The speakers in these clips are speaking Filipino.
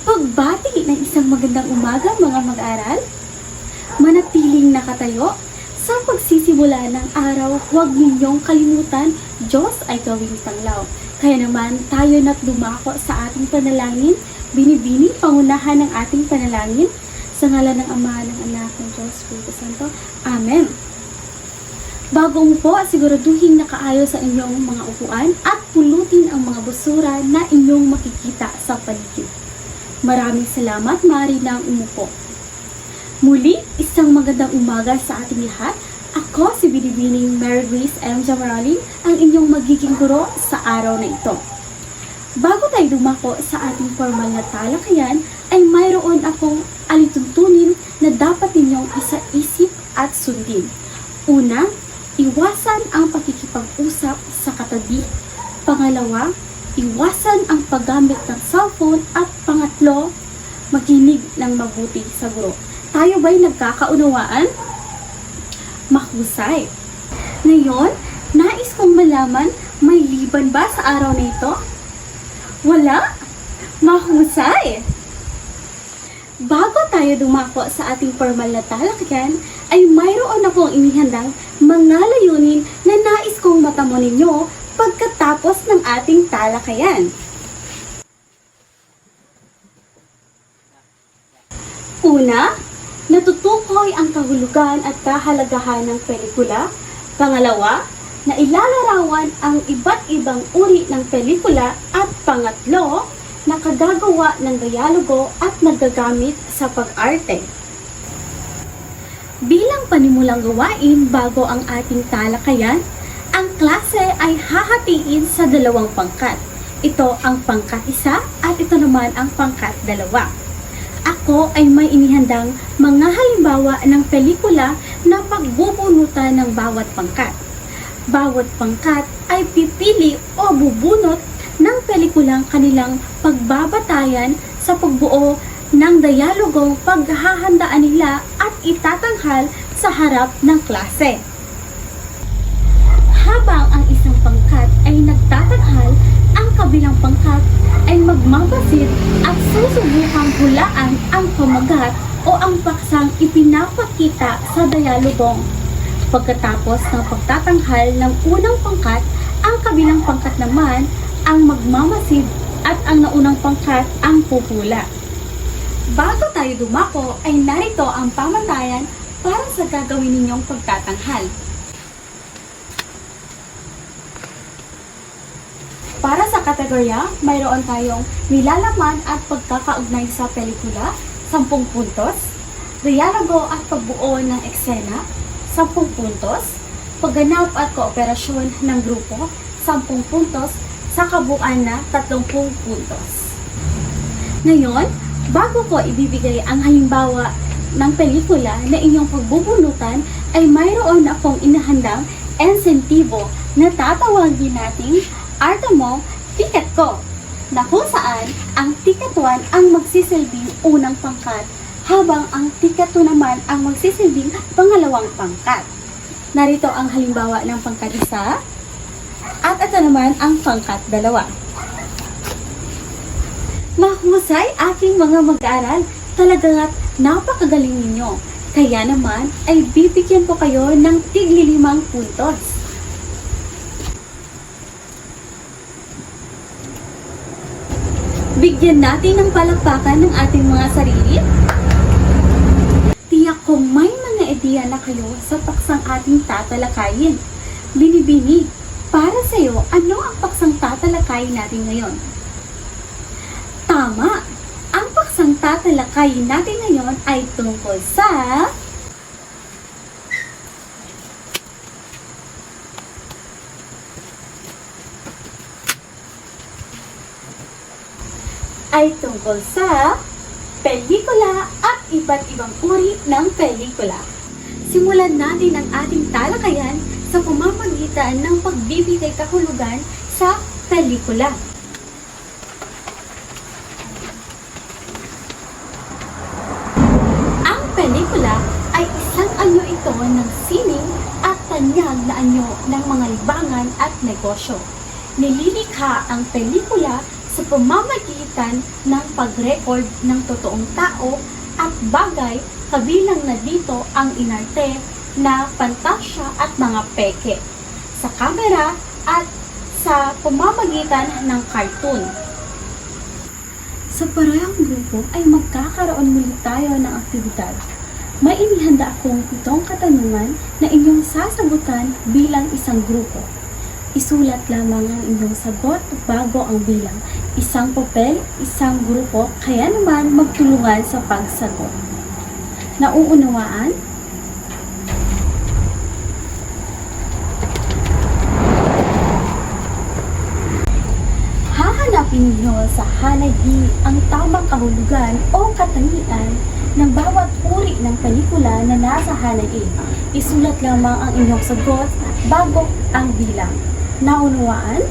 Pagbati ng isang magandang umaga mga mag-aral. Manatiling nakatayo. Sa pagsisimula ng araw, huwag ninyong kalimutan, Diyos ay gawing tanglaw. Kaya naman tayo na't dumako sa ating panalangin, binibini pangunahan ng ating panalangin, sa ngalan ng Ama, ng Anak, ng Diyos, Espiritu Santo. Amen. Bago umupo, siguraduhin nakaayos sa inyong mga upuan at pulutin ang mga basura na inyong makikita sa paligid. Maraming salamat, maaari na umupo. Muli, isang magandang umaga sa ating lahat. Ako si Binibining Mary Grace M. Jamarali, ang inyong magiging guro sa araw na ito. Bago tayo dumako sa ating formal na talakayan, ay mayroon akong alituntunin na dapat ninyong isa-isip at sundin. Una, iwasan ang pakikipag-usap sa katabi. Pangalawa, iwasan ang paggamit ng cellphone. At pangatlo, makinig ng mabuti sa guro. Tayo ba'y nagkakaunawaan? Mahusay. Ngayon, nais kong malaman, may liban ba sa araw na ito? Wala? Mahusay. Bago tayo dumako sa ating formal na talakayan, ay mayroon akong inihandang mga layunin na nais kong matamo ninyo pagkatapos ng ating talakayan. Una, natutukoy ang kahulugan at kahalagahan ng pelikula. Pangalawa, na ilalarawan ang iba't ibang uri ng pelikula. At pangatlo, nakagagawa ng dialogo at nagagamit sa pag-arte. Bilang panimulang gawain bago ang ating talakayan, ang klase ay hahatiin sa dalawang pangkat. Ito ang pangkat 1 at ito naman ang pangkat 2. Ako ay may inihandang mga halimbawa ng pelikula na pagbubunutan ng bawat pangkat. Bawat pangkat ay pipili o bubunot ng pelikulang kanilang pagbabatayan sa pagbuo ng dialogong paghahandaan nila at itatanghal sa harap ng klase. Habang ang isang pangkat ay nagtatanghal, ang kabilang pangkat ay magmabasid at susubukang hulaan ang pamagat o ang paksang ipinapakita sa dialogong. Pagkatapos ng pagtatanghal ng unang pangkat, ang kabilang pangkat naman ang magmamasid at ang naunang pangkat ang pupula. Bago tayo dumako ay narito ang pamantayan para sa gagawin ninyong pagtatanghal. Para sa kategorya, mayroon tayong nilalaman at pagkakaugnay sa pelikula, 10 puntos. Dialogo at pagbuo ng eksena, 10 puntos. Pagganap at kooperasyon ng grupo, 10 puntos. Sa kabuuan na 30 puntos. Ngayon, bago ko ibibigay ang halimbawa ng pelikula na inyong pagbubunutan, ay mayroon akong inahandang insentibo na tatawagin nating Arte Mo, Ticket Ko, na kung saan ang Ticket 1 ang magsisilbing unang pangkat, habang ang Ticket 2 naman ang magsisilbing pangalawang pangkat. Narito ang halimbawa ng pangkat 1, at ito naman ang pangkat 2. Mahusay aking mga mag-aaral, talagang napakagaling ninyo. Kaya naman ay bibigyan ko kayo ng tig-5 puntos. Bigyan natin ng palakpakan ng ating mga sarili. Tiyak ko may mga ideya na kayo sa paksang ating tatalakayin. Binibini, para sa iyo, ano ang paksang tatalakayin natin ngayon? Tama! Ang paksang tatalakayin natin ngayon ay tungkol sa pelikula at iba't ibang uri ng pelikula. Simulan natin ang ating talakayan sa pamamagitan ng pagbibigay kahulugan sa pelikula. Ang pelikula ay isang anyo ito ng sining at tanyag na anyo ng mga libangan at negosyo. Nililikha ang pelikula sa pamamagitan ng pag-record ng totoong tao at bagay, kabilang na dito ang inarte na pantasya at mga peke, sa kamera at sa pamamagitan ng cartoon. Sa parehong grupo ay magkakaroon muli tayo ng aktibidad. May inihanda akong 7 katanungan na inyong sasagutan bilang isang grupo. Isulat lamang ang inyong sagot bago ang bilang. Isang papel, isang grupo, kaya naman magtulungan sa pagsagot. Nauunawaan? Hahanapin ninyo sa hanay-i ang tamang kahulugan o katangian ng bawat uri ng pelikula na nasa hanay-i. Isulat lamang ang inyong sagot bago ang bilang. Naunawaan?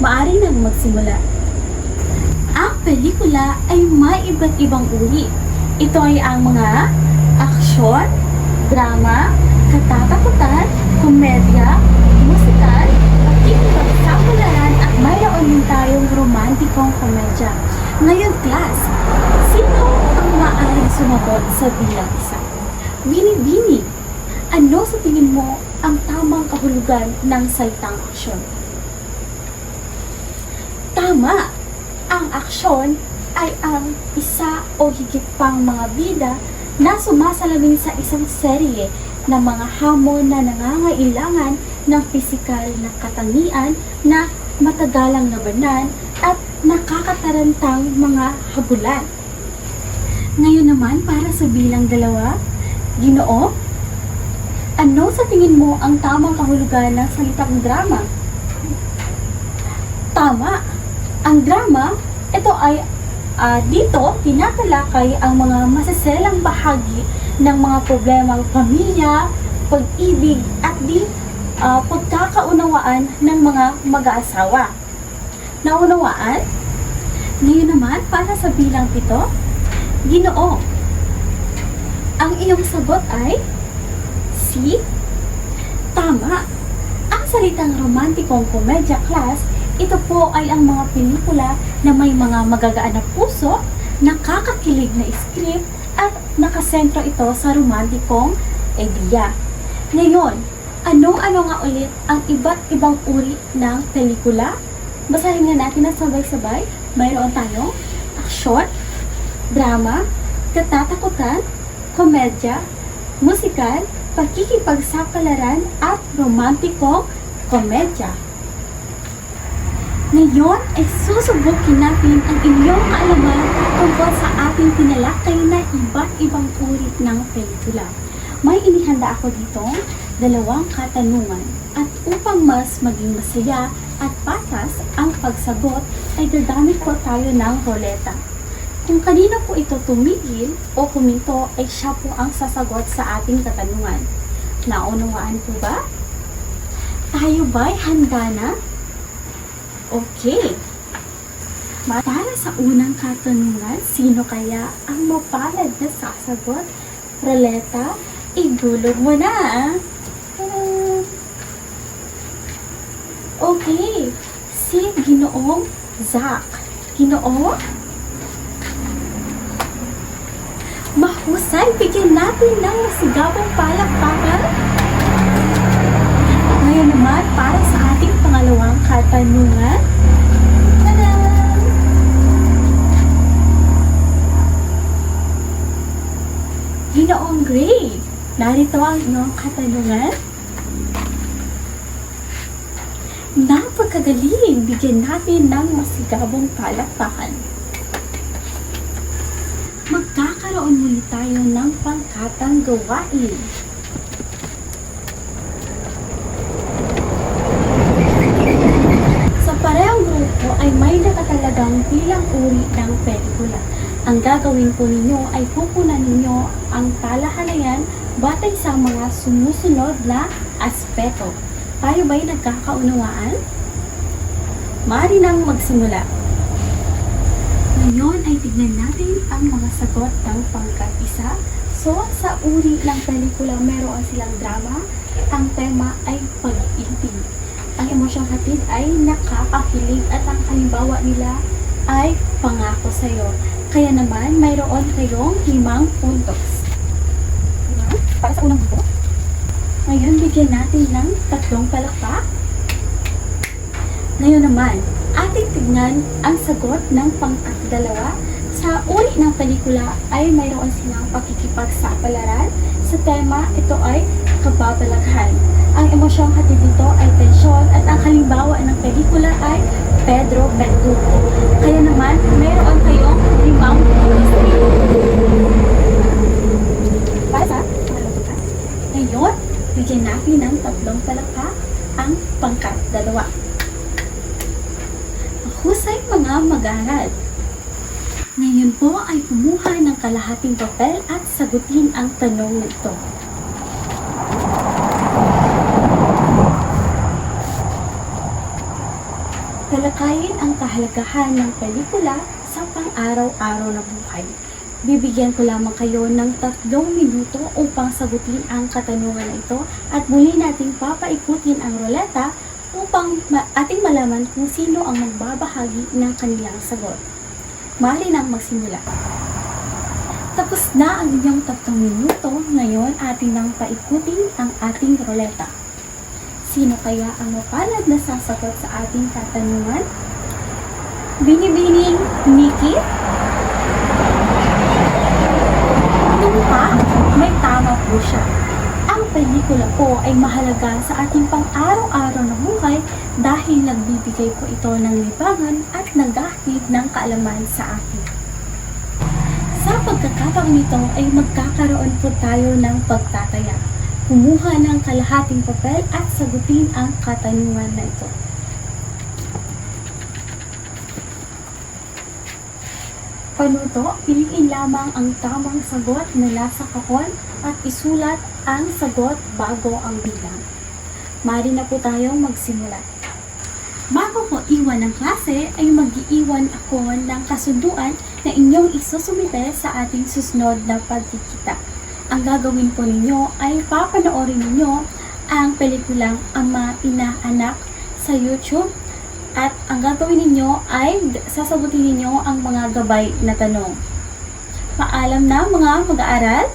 Maaari nang magsimula. Ang pelikula ay may iba't ibang uri. Ito ay ang mga aksyon, drama, katatakutan, komedya, musikal, pakikipagsapalaran at mayroon din tayong romantikong komedya. Ngayon, class, sino ang maaaring sumagot sa bilang isa? Bini-bini, ano sa tingin mo ang tamang kahulugan ng salitang aksyon? Tama! Ang aksyon ay ang isa o higit pang mga bida na sumasalamin sa isang serye ng mga hamon na nangangailangan ng pisikal na katangian na matagalang labanan at nakakatarantang mga habulan. Ngayon naman para sa bilang 2, Ginoo, ano sa tingin mo ang tamang kahulugan ng salitang drama? Tama! Ang drama, ito ay dito tinatalakay ang mga masaselang bahagi ng mga problemang pamilya, pag-ibig at pagkakaunawaan ng mga mag-aasawa. Naunawaan? Ngayon naman para sa bilang 7, Ginoo, ang iyong sagot ay C. Tama! Ang salitang romantikong komedya, class, ito po ay ang mga pelikula na may mga magagaan na puso, nakakakilig na script, at nakasentro ito sa romantikong ideya. Ngayon, ano-ano nga ulit ang iba't ibang uri ng pelikula? Basahin nga natin na sabay-sabay. Mayroon tayong aksyon, drama, katatakutan, komedya, musikal, pakikipagsapalaran, at romantikong komedya. Ngayon ay susubukin natin ang inyong kaalaman tungkol sa ating tinalakay na iba't ibang uri ng pelikula. May inihanda ako ditong 2 katanungan at upang mas maging masaya at patas ang pagsagot ay gagamit po tayo ng roleta. Kung kanino po ito tumigil o huminto ay siya po ang sasagot sa ating katanungan. Naunawaan po ba? Tayo ba'y handa na? Okay. Para sa unang katanungan, sino kaya ang mapalad na sasagot? Roleta, igulog mo na. Okay. Si Ginoong Zack. Ginoo? Mahusay, bigyan natin ng masigabong palakpakan. Ngayon naman, para sa ating pangalawang katanungan. Tada! Ginoong Gray, narito ang inyong katanungan. Napagkagaling, bigyan natin ng masigabong palakpakan. Magkakaroon muli tayo ng pangkatang gawain. Sa parehong grupo ay may nakatalagang bilang uri ng pelikula. Ang gagawin po ninyo ay kukunan ninyo ang talahanayan batay sa mga sumusunod na aspeto. Tayo ba'y nagkakaunawaan? Maaari nang magsimula. Ngayon ay tignan natin ang mga sagot ng pangkat-isa. So, sa uri ng pelikula, meron silang drama. Ang tema ay pag-ibig. Ang emosyong hatid ay nakakakilig at ang halimbawa nila ay pangako sa'yo. Kaya naman, mayroon kayong 5 puntos. Diba? Para sa unang grupo. Ngayon, bigyan natin ng 3 palakpak. Ngayon naman, ating tignan ang sagot ng pang-2. Sa uri ng pelikula ay mayroon silang pakikipagsapalaran. Sa tema, ito ay kababalaghan. Ang emosyong hatid dito ay tensyon at ang halimbawa ng pelikula ay Pedro Bertucco. Kaya naman, mayroon kayong 5 puntos. Para sa pangalawa. Ngayon, bigyan natin ng 3 palakpak ang pang-2. Mahusay mga mag-aaral. Ngayon po ay kumuha ng kalahating papel at sagutin ang tanong nito. Talakayin ang kahalagahan ng pelikula sa pang-araw-araw na buhay. Bibigyan ko lamang kayo ng 3 minuto upang sagutin ang katanungan na ito at muli nating papaikutin ang ruleta upang ating malaman kung sino ang magbabahagi ng kanilang sagot. Maaari nang magsimula. Tapos na ang inyong 3 minuto, ngayon ating nang paikutin ang ating ruleta. Sino kaya ang mapalad na sasagot sa ating katanungan? Binibining Nikki? Tumpa, may tama po siya. Ang pelikula po ay mahalaga sa ating pang-araw-araw na buhay dahil nagbibigay po ito ng libangan at naghahatid ng kaalaman sa atin. Sa pagkakataon nito ay magkakaroon po tayo ng pagtataya. Kumuha ng kalahating papel at sagutin ang katanungan na ito. Panuto, piliin lamang ang tamang sagot mula sa kahon at isulat ang sagot bago ang bilang. Maaari na po tayong magsimula. Bago ko iwan ng klase ay mag-iiwan ako ng kasunduan na inyong isusumite sa ating susunod na pagkikita. Ang gagawin po ninyo ay papanoorin ninyo ang pelikulang Ama, Ina, Anak sa YouTube at ang gagawin ninyo ay sasagutin ninyo ang mga gabay na tanong. Paalam na mga mag-aaral!